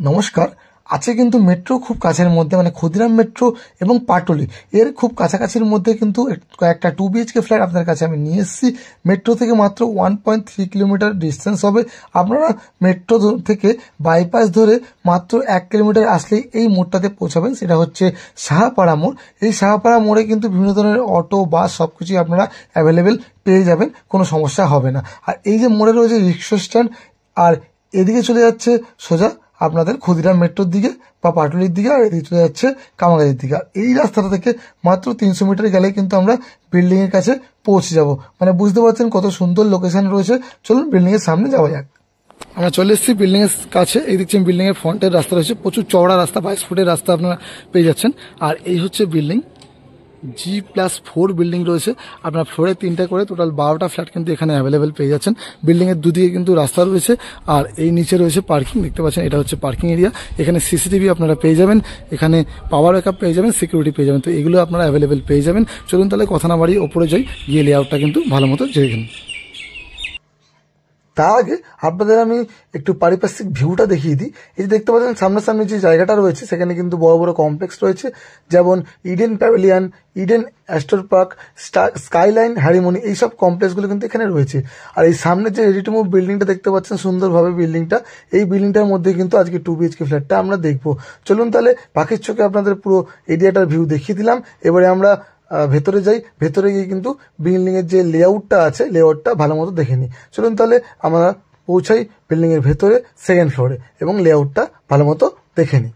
নমস্কার। আছে কিন্তু মেট্রো খুব কাছের মধ্যে, মানে ক্ষুদিরাম মেট্রো এবং পাটুলি এর খুব কাছাকাছির মধ্যে কিন্তু একটা 2 BHK ফ্ল্যাট আপনার কাছে আমি নিয়ে এসেছি। মেট্রো থেকে মাত্র 1.3 কিলোমিটার ডিস্টেন্স হবে। আপনারা মেট্রো থেকে বাইপাস ধরে মাত্র 1 কিলোমিটার আসলেই এই মোড়টাতে পৌঁছাবেন, সেটা হচ্ছে সাহাপাড়া মোড়। এই সাহাপাড়া মোড়ে কিন্তু বিভিন্ন ধরনের অটো, বাস সব কিছুই আপনারা অ্যাভেলেবেল পেয়ে যাবেন, কোনো সমস্যা হবে না। আর এই যে মোড়ে রয়েছে রিক্সা স্ট্যান্ড, আর এদিকে চলে যাচ্ছে সোজা আপনাদের ক্ষুদিরাম মেট্রোর দিকে বা পাটুলির দিকে, আর এদিকে চলে যাচ্ছে কামাগাড়ির দিকে। আর এই রাস্তাটা থেকে মাত্র 300 মিটার গেলে কিন্তু আমরা বিল্ডিংয়ের কাছে পৌঁছে যাব। মানে বুঝতে পারছেন কত সুন্দর লোকেশন রয়েছে। চলুন বিল্ডিংয়ের সামনে যাওয়া যাক। আমরা চলে এসেছি বিল্ডিং এর কাছে। এই দেখছেন বিল্ডিং এর ফ্রন্টের রাস্তা রয়েছে, প্রচুর চওড়া রাস্তা, 22 ফুটের রাস্তা আপনারা পেয়ে যাচ্ছেন। আর এই হচ্ছে বিল্ডিং, G+4 বিল্ডিং রয়েছে। আপনার ফ্লোরে 3টা করে টোটাল 12টা ফ্ল্যাট কিন্তু এখানে অ্যাভেলেবেল পেয়ে যাচ্ছেন। বিল্ডিংয়ের দুদিকে কিন্তু রাস্তা রয়েছে, আর এই নিচে রয়েছে পার্কিং। দেখতে পাচ্ছেন এটা হচ্ছে পার্কিং এরিয়া। এখানে CCTV আপনারা পেয়ে যাবেন, এখানে পাওয়ার ব্যাকআপ পেয়ে যাবেন, সিকিউরিটি পেয়ে যাবেন। তো এগুলো আপনারা অ্যাভেলেবেল পেয়ে যাবেন। চলুন তাহলে কথা না বাড়িয়ে ওপরে যাই, গিয়ে লেআউটটা কিন্তু ভালো মতো দেখেন। তার আগে আপনাদের আমি একটু পারিপার্শ্বিক ভিউটা দেখিয়ে দিই। এই যে দেখতে পাচ্ছেন সামনাসামনি যে জায়গাটা রয়েছে, সেখানে কিন্তু বড় বড় কমপ্লেক্স রয়েছে, যেমন Eden pavilion, Eden Astor park, skyline, হ্যারিমনি, এইসব কমপ্লেক্সগুলো কিন্তু এখানে রয়েছে। আর এই সামনে যে রেডি টু মুভ বিল্ডিংটা দেখতে পাচ্ছেন সুন্দরভাবে বিল্ডিংটা, এই বিল্ডিংটার মধ্যে কিন্তু আজকে 2 BHK ফ্ল্যাটটা আমরা দেখবো। চলুন তাহলে পাখির চোখে আপনাদের পুরো এরিয়াটার ভিউ দেখিয়ে দিলাম। এবারে আমরা ভেতরে যাই। ভেতরে গিয়ে কিন্তু বিল্ডিং এর যে লেআউটটা আছে, লেআউটটা ভালো মতো দেখে নিই। চলুন তাহলে আমরা পৌঁছাই বিল্ডিং এর ভেতরে, 2nd ফ্লোরে, এবং লেআউটটা ভালো মতো দেখে নিই।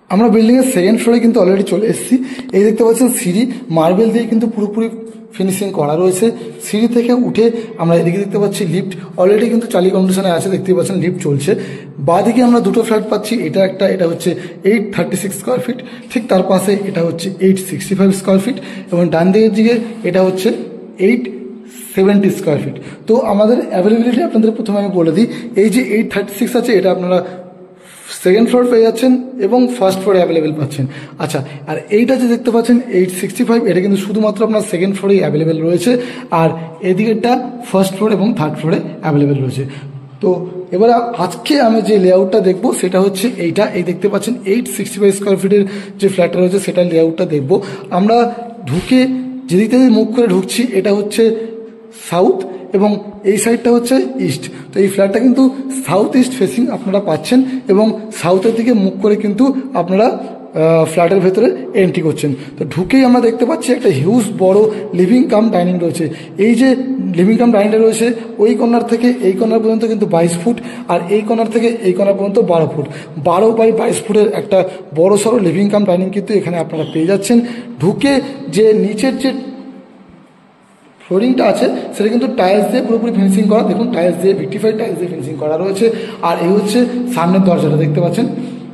আমরা বিল্ডিং এর 2nd ফ্লোরে কিন্তু অলরেডি চলে এসেছি। এই দেখতে পাচ্ছেন সিঁড়ি মার্বেল দিয়ে কিন্তু পুরোপুরি ফিনিশিং করা রয়েছে। সিঁড়ি থেকে উঠে আমরা এদিকে দেখতে পাচ্ছি লিফট অলরেডি কিন্তু চালু কন্ডিশনে আছে, দেখতে পাচ্ছেন লিফট চলছে। বাঁদিকে আমরা দুটো ফ্ল্যাট পাচ্ছি, এটা একটা, এটা হচ্ছে 836 স্কোয়ার ফিট, ঠিক তার পাশে এটা হচ্ছে 865 স্কোয়ার ফিট, এবং ডান দিকের দিকে এটা হচ্ছে 870 স্কোয়ার ফিট। তো আমাদের অ্যাভেলেবিলিটি আপনাদের প্রথমে আমি বলে দিই। এই যে 836 আছে, এটা আপনারা 2nd ফ্লোর পেয়ে যাচ্ছেন এবং 1st ফ্লোরে অ্যাভেলেবেল পাচ্ছেন। আচ্ছা, আর এইটা যে দেখতে পাচ্ছেন 865, এটা কিন্তু শুধুমাত্র আপনার 2nd ফ্লোরেই অ্যাভেলেবেল রয়েছে, আর এদিকেরটা 1st ফ্লোর এবং 3rd ফ্লোরে অ্যাভেলেবেল রয়েছে। তো এবার আজকে আমি যে লেআউটটা দেখবো সেটা হচ্ছে এইটা। এই দেখতে পাচ্ছেন 865 স্কোয়ার ফিটের যে ফ্ল্যাটটা রয়েছে সেটার লেআউটটা দেখবো। আমরা ঢুকে যেদিক থেকে মুখ করে ঢুকছি, এটা হচ্ছে সাউথ এবং এই সাইডটা হচ্ছে ইস্ট। তো এই ফ্ল্যাটটা কিন্তু সাউথ ইস্ট ফেসিং আপনারা পাচ্ছেন, এবং সাউথের দিকে মুখ করে কিন্তু আপনারা ফ্ল্যাটের ভেতরে এন্ট্রি করছেন। তো ঢুকেই আমরা দেখতে পাচ্ছি একটা হিউজ বড় লিভিং কাম ডাইনিং রয়েছে। এই যে লিভিং কাম ডাইনিংটা রয়েছে, ওই কর্নার থেকে এই কর্নার পর্যন্ত কিন্তু 22 ফুট, আর এই কর্নার থেকে এই কর্নার পর্যন্ত 12 ফুট। 12x22 ফুটের একটা বড় সড়ো লিভিং কাম ডাইনিং কিন্তু এখানে আপনারা পেয়ে যাচ্ছেন। ঢুকে যে নিচের যে ফ্লোরিংটা আছে সেটা কিন্তু টাইলস দিয়ে পুরোপুরি ফিনিশিং করা। দেখুন টাইলস দিয়ে, ভিক্টিফাইড টাইলস দিয়ে ফিনিশিং করা রয়েছে। আর এই হচ্ছে সামনের দরজাটা, দেখতে পাচ্ছেন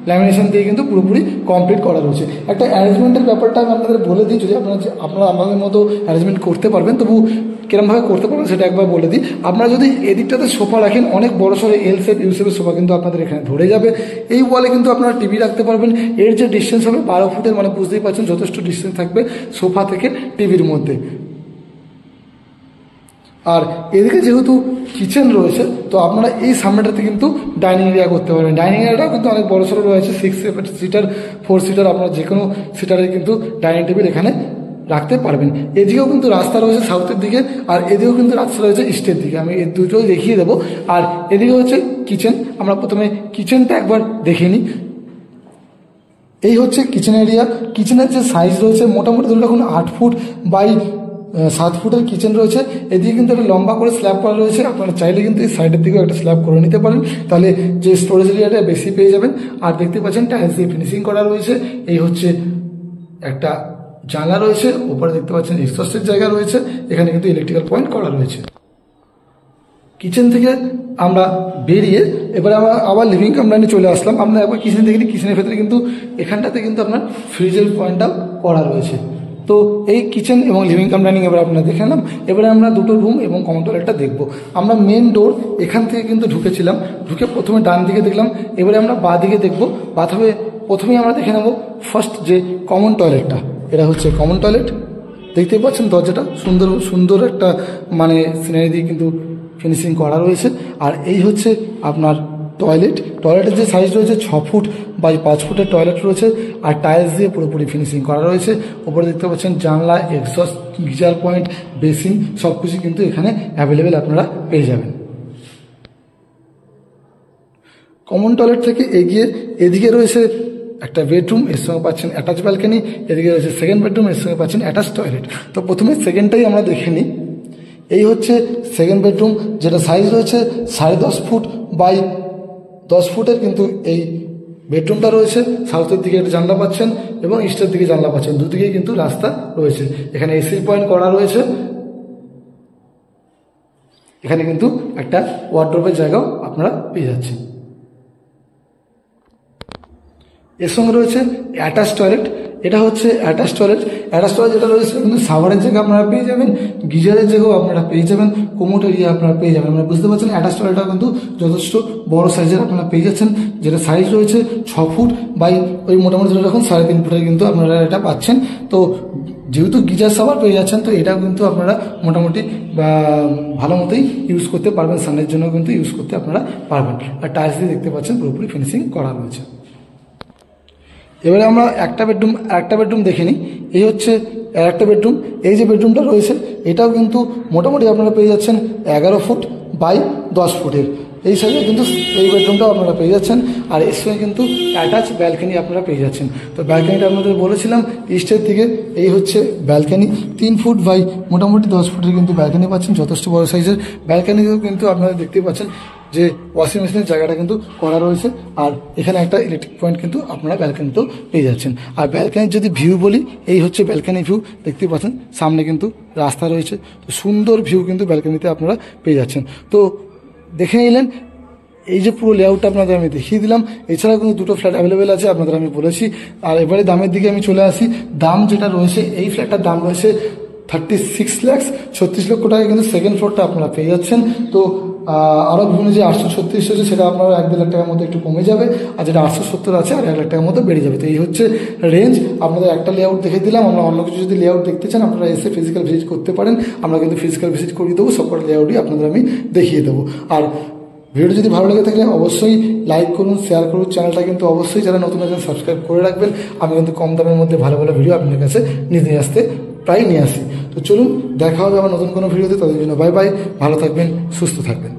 ল্যামিনেশন দিয়ে কিন্তু পুরোপুরি কমপ্লিট করা রয়েছে। একটা অ্যারেঞ্জমেন্টের ব্যাপারটা আমি আপনাদের বলে দিই, যদি আপনারা আমাদের মতো অ্যারেঞ্জমেন্ট করতে পারবেন, তবু কিরমভাবে করতে পারবেন সেটা একবার বলে দিই। আপনারা যদি এদিকটাতে সোফা রাখেন, অনেক বড় সড়ো এল শেপ, ইউ শেপের সোফা কিন্তু আপনাদের এখানে ধরে যাবে। এই ওয়ালে কিন্তু আপনারা টিভি রাখতে পারবেন। এর যে ডিস্টেন্স হবে 12 ফুটের, মানে বুঝতেই পারছেন যথেষ্ট ডিস্টেন্স থাকবে সোফা থেকে টিভির মধ্যে। আর এদিকে যেহেতু কিচেন রয়েছে, তো আপনারা এই সামনেটাতে কিন্তু ডাইনিং এরিয়া করতে পারবেন। ডাইনিং এরিয়াটাও কিন্তু অনেক বড় সড়ো রয়েছে, 6 সিটার 4 সিটার, আপনারা যে কোনো সিটারে কিন্তু ডাইনিং টেবিল এখানে রাখতে পারবেন। এদিকেও কিন্তু রাস্তা রয়েছে সাউথের দিকে, আর এদিকেও কিন্তু রাস্তা রয়েছে ইস্টের দিকে। আমি এই দুটোই দেখিয়ে দেবো। আর এদিকে হচ্ছে কিচেন। আমরা প্রথমে কিচেনটা একবার দেখে নিই। এই হচ্ছে কিচেন এরিয়া। কিচেনের যে সাইজ রয়েছে মোটামুটি ধরুন এখন 8 ফুট বাই 7 ফুটের কিচেন রয়েছে। এদিকে কিন্তু একটা লম্বা করে স্ল্যাব করা রয়েছে। আপনারা চাইলে কিন্তু এই সাইডের দিকেও একটা স্ল্যাব করে নিতে পারেন, তাহলে যে স্টোরেজ এরিয়াটা বেশি পেয়ে যাবেন। আর দেখতে পাচ্ছেন টাইলস দিয়ে ফিনিশিং করা রয়েছে। এই হচ্ছে একটা জানলা রয়েছে, উপরে দেখতে পাচ্ছেন এক্সস্টের জায়গা রয়েছে, এখানে কিন্তু ইলেকট্রিক্যাল পয়েন্ট করা রয়েছে। কিচেন থেকে আমরা বেরিয়ে এবার আমরা আবার লিভিং কাম ডাইনিংয়ে চলে আসলাম। আমরা একবার কিচেন দেখে নিই। কিচেনের ভেতরে কিন্তু এখানটাতে কিন্তু আপনার ফ্রিজের পয়েন্টটাও করা রয়েছে। তো এই কিচেন এবং লিভিং কাম ডাইনিং এবার আপনারা দেখে নিলাম। এবারে আমরা দুটো রুম এবং কমন টয়লেটটা দেখবো। আমরা মেন ডোর এখান থেকে কিন্তু ঢুকেছিলাম, ঢুকে প্রথমে ডান দিকে দেখলাম, এবারে আমরা বাঁ দিকে দেখবো। প্রথমেই আমরা দেখে নেব ফার্স্ট যে কমন টয়লেটটা। এটা হচ্ছে কমন টয়লেট, দেখতেই পাচ্ছেন দরজাটা সুন্দর সুন্দর একটা মানে সিনারি দিয়ে কিন্তু ফিনিশিং করা রয়েছে। আর এই হচ্ছে আপনার টয়লেটের যে সাইজ রয়েছে 6 ফুট বাই 5 ফুটের টয়লেট রয়েছে, আর টাইলস দিয়ে পুরোপুরি ফিনিশিং করা রয়েছে। ওপরে দেখতে পাচ্ছেন জানলা, এক্সস্ট, গিজার পয়েন্ট, বেসিন সব কিছু কিন্তু এখানে অ্যাভেলেবেল আপনারা পেয়ে যাবেন। কমন টয়লেট থেকে এগিয়ে এদিকে রয়েছে একটা বেডরুম, এর সঙ্গে পাচ্ছেন অ্যাটাচ ব্যালকনি, এদিকে রয়েছে সেকেন্ড বেডরুম, এর সঙ্গে পাচ্ছেন অ্যাটাচ টয়লেট। তো প্রথমে সেকেন্ডটাই আমরা দেখে নিই। এই হচ্ছে সেকেন্ড বেডরুম, যেটা সাইজ রয়েছে 10.5 ফুট বাই 10 ফুটের কিন্তু এই বেডরুমটা রয়েছে। সাউথের দিকে একটা জানলা পাচ্ছেন এবং ইস্টের দিকে জানলা পাচ্ছেন, দুদিকেই কিন্তু রাস্তা রয়েছে। এখানে এসি পয়েন্ট করা রয়েছে। এখানে কিন্তু একটা ওয়ার্ডরোবের জায়গাও আপনারা পেয়ে যাচ্ছেন। এর সঙ্গে রয়েছে অ্যাটাচ টয়লেট। এটা হচ্ছে অ্যাটাচ টয়লেট যেটা রয়েছে কিন্তু শাওয়ারের জায়গা আপনারা পেয়ে যাবেন, গিজারের জায়গাও আপনারা পেয়ে যাবেন, কোমোড এরিয়া আপনারা পেয়ে যাবেন। আপনারা বুঝতে পারছেন অ্যাটাচ টয়লেটটা কিন্তু যথেষ্ট বড় সাইজের আপনারা পেয়ে যাচ্ছেন, যেটা সাইজ রয়েছে 6 ফুট বাই ওই মোটামুটি ধরে রাখুন 3.5 ফুটের কিন্তু আপনারা এটা পাচ্ছেন। তো যেহেতু গিজার শাওয়ার পেয়ে যাচ্ছেন, তো এটাও কিন্তু আপনারা মোটামুটি ভালো মতোই ইউজ করতে পারবেন, সানের জন্য কিন্তু ইউজ করতে আপনারা পারবেন। আর টাইলস দিয়ে দেখতে পাচ্ছেন পুরোপুরি ফিনিশিং করা রয়েছে। এবারে আমরা একটা বেডরুম দেখে নিই। এই হচ্ছে একটা বেডরুম। এই যে বেডরুমটা রয়েছে এটাও কিন্তু মোটামুটি আপনারা পেয়ে যাচ্ছেন 11 ফুট বাই 10 ফুটের এই সাইজে কিন্তু এই বেডরুমটাও আপনারা পেয়ে যাচ্ছেন। আর এর সঙ্গে কিন্তু অ্যাটাচ ব্যালকনি আপনারা পেয়ে যাচ্ছেন। তো ব্যালকনিটা আপনাদের বলেছিলাম ইস্টের দিকে। এই হচ্ছে ব্যালকনি, 3 ফুট বাই মোটামুটি 10 ফুটের কিন্তু ব্যালকনি পাচ্ছেন, যথেষ্ট বড় সাইজের ব্যালকনিও কিন্তু আপনারা দেখতে পাচ্ছেন যে ওয়াশিং মেশিনের জায়গাটা কিন্তু করা রয়েছে। আর এখানে একটা ইলেকট্রিক পয়েন্ট কিন্তু আপনারা ব্যালকনিতেও পেয়ে যাচ্ছেন। আর ব্যালকনির যদি ভিউ বলি, এই হচ্ছে ব্যালকনি ভিউ, দেখতে পাচ্ছেন সামনে কিন্তু রাস্তা রয়েছে। তো সুন্দর ভিউ কিন্তু ব্যালকনিতে আপনারা পেয়ে যাচ্ছেন। তো দেখে নিলেন এই যে পুরো লেআউটটা আপনাদের আমি দেখিয়ে দিলাম। এছাড়াও কিন্তু দুটো ফ্ল্যাট অ্যাভেলেবেল আছে আপনাদের আমি বলেছি। আর এবারে দামের দিকে আমি চলে আসি। দাম যেটা রয়েছে, এই ফ্ল্যাটটার দাম রয়েছে 36 লাখ, 36 লক্ষ টাকা কিন্তু সেকেন্ড ফ্লোরটা আপনারা পেয়ে যাচ্ছেন। তো আরও বিভিন্ন যে 836 আছে সেটা আপনারা 1-2 লাখ টাকার মতো একটু কমে যাবে, আর যেটা 870 আছে আর 1 লাখ টাকার মতো বেড়ে যাবে। তো এই হচ্ছে রেঞ্জ। আপনাদের একটা লেআউট দেখে দিলাম। আমরা অন্য কিছু যদি লেআউট দেখতে চান আপনারা এসে ফিজিক্যাল ভিজিট করতে পারেন। আমরা কিন্তু ফিজিক্যাল ভিজিট করিয়ে দেবো, সবকটা লেআউটই আপনাদের আমি দেখিয়ে দেবো। আর ভিডিওটি যদি ভালো লেগে থাকলে অবশ্যই লাইক করুন, শেয়ার করুন। চ্যানেলটা কিন্তু অবশ্যই যারা নতুন আছেন সাবস্ক্রাইব করে রাখবেন। আমি কিন্তু কম দামের মধ্যে ভালো ভালো ভিডিও আপনাদের কাছে নিয়ে আসতে প্রায় নিয়ে আসি। তো চলুন দেখা হবে আবার নতুন কোনো ভিডিওতে। তাদের জন্য বাই বাই, ভালো থাকবেন, সুস্থ থাকবেন।